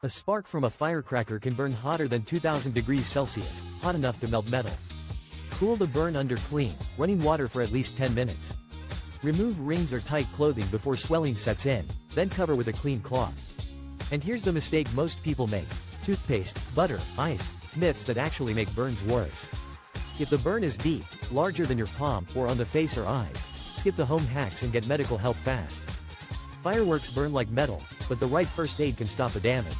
A spark from a firecracker can burn hotter than 2000 degrees Celsius, hot enough to melt metal. Cool the burn under clean, running water for at least 10 minutes. Remove rings or tight clothing before swelling sets in, then cover with a clean cloth. And here's the mistake most people make: toothpaste, butter, ice, myths that actually make burns worse. If the burn is deep, larger than your palm, or on the face or eyes, skip the home hacks and get medical help fast. Fireworks burn like metal, but the right first aid can stop the damage.